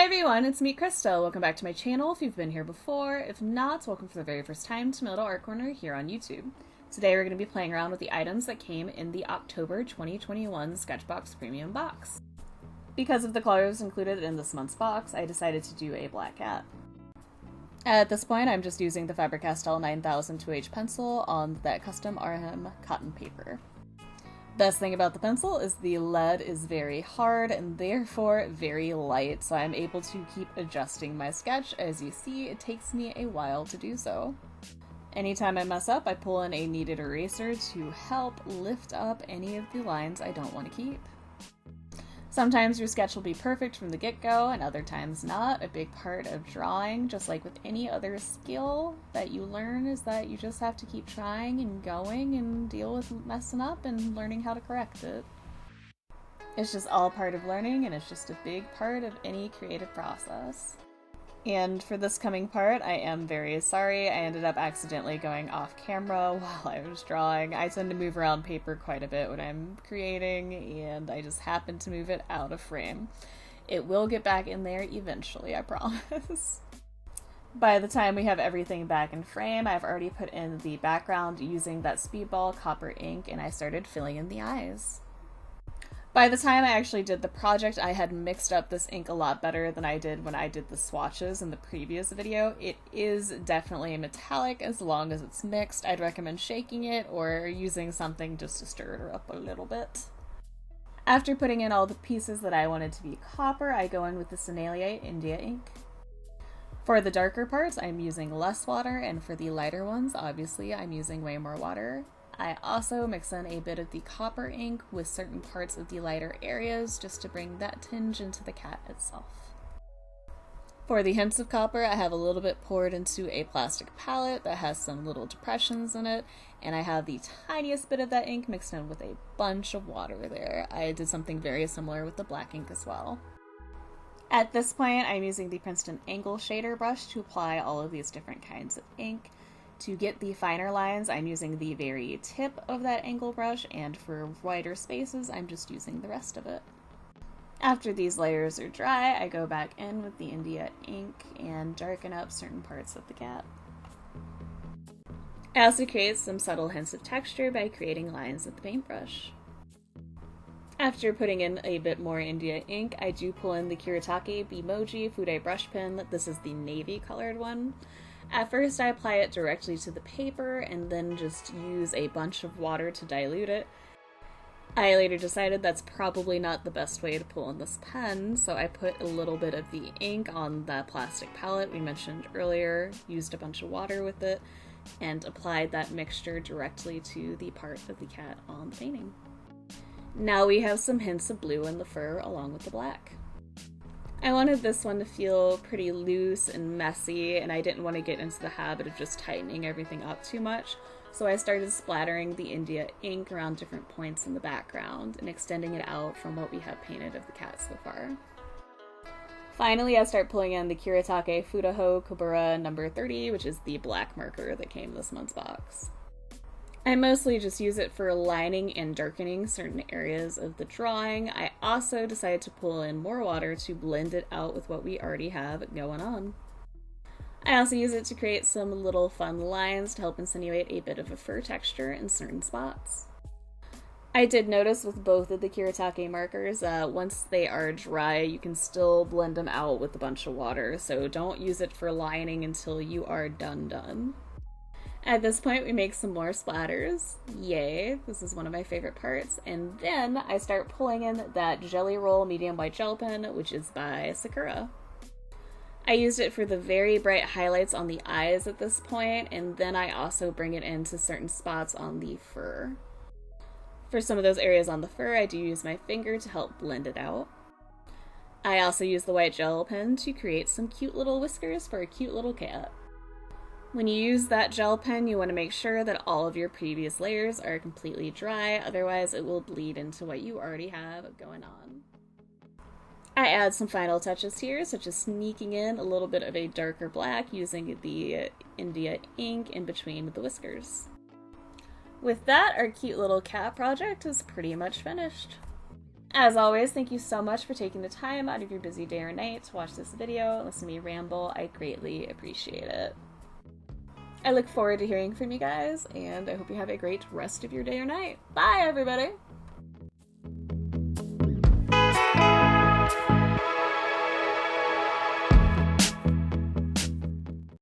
everyone, it's me, Krista. Welcome back to my channel if you've been here before. If not, welcome for the very first time to my little art corner here on YouTube. Today we're going to be playing around with the items that came in the October 2021 SketchBox Premium box. Because of the colors included in this month's box, I decided to do a black cat. At this point, I'm just using the Faber-Castell 9000 2H pencil on that custom RM cotton paper. Best thing about the pencil is the lead is very hard and therefore very light, so I'm able to keep adjusting my sketch. As you see, it takes me a while to do so. Anytime I mess up, I pull in a kneaded eraser to help lift up any of the lines I don't want to keep. Sometimes your sketch will be perfect from the get-go, and other times not. A big part of drawing, just like with any other skill that you learn, is that you just have to keep trying and going and deal with messing up and learning how to correct it. It's just all part of learning, and it's just a big part of any creative process. And for this coming part, I am very sorry. I ended up accidentally going off camera while I was drawing. I tend to move around paper quite a bit when I'm creating, and I just happened to move it out of frame. It will get back in there eventually, I promise. By the time we have everything back in frame, I've already put in the background using that Speedball copper ink, and I started filling in the eyes. By the time I actually did the project, I had mixed up this ink a lot better than I did when I did the swatches in the previous video. It is definitely a metallic as long as it's mixed. I'd recommend shaking it or using something just to stir it up a little bit. After putting in all the pieces that I wanted to be copper, I go in with the Sennelier India ink. For the darker parts, I'm using less water, and for the lighter ones, obviously, I'm using way more water. I also mix in a bit of the copper ink with certain parts of the lighter areas just to bring that tinge into the cat itself. For the hints of copper, I have a little bit poured into a plastic palette that has some little depressions in it, and I have the tiniest bit of that ink mixed in with a bunch of water there. I did something very similar with the black ink as well. At this point, I'm using the Princeton Angle Shader brush to apply all of these different kinds of ink. To get the finer lines, I'm using the very tip of that angle brush, and for wider spaces, I'm just using the rest of it. After these layers are dry, I go back in with the India ink and darken up certain parts of the cat. I also create some subtle hints of texture by creating lines with the paintbrush. After putting in a bit more India ink, I do pull in the Kuretake Bimoji Fude brush pen. This is the navy colored one. At first, I apply it directly to the paper and then just use a bunch of water to dilute it. I later decided that's probably not the best way to pull in this pen, so I put a little bit of the ink on that plastic palette we mentioned earlier, used a bunch of water with it, and applied that mixture directly to the part of the cat on the painting. Now we have some hints of blue in the fur along with the black. I wanted this one to feel pretty loose and messy, and I didn't want to get into the habit of just tightening everything up too much, so I started splattering the India ink around different points in the background and extending it out from what we have painted of the cat so far. Finally, I start pulling in the Kuretake Fudaho Kobura number 30, which is the black marker that came in this month's box. I mostly just use it for lining and darkening certain areas of the drawing. I also decided to pull in more water to blend it out with what we already have going on. I also use it to create some little fun lines to help insinuate a bit of a fur texture in certain spots. I did notice with both of the Kuretake markers, once they are dry, you can still blend them out with a bunch of water, so don't use it for lining until you are done. At this point, we make some more splatters. Yay, this is one of my favorite parts. And then I start pulling in that Jelly Roll medium white gel pen, which is by Sakura. I used it for the very bright highlights on the eyes at this point, and then I also bring it into certain spots on the fur. For some of those areas on the fur, I do use my finger to help blend it out. I also use the white gel pen to create some cute little whiskers for a cute little cat. When you use that gel pen, you want to make sure that all of your previous layers are completely dry, otherwise it will bleed into what you already have going on. I add some final touches here, such as sneaking in a little bit of a darker black using the India ink in between the whiskers. With that, our cute little cat project is pretty much finished. As always, thank you so much for taking the time out of your busy day or night to watch this video and listen to me ramble. I greatly appreciate it. I look forward to hearing from you guys, and I hope you have a great rest of your day or night. Bye, everybody!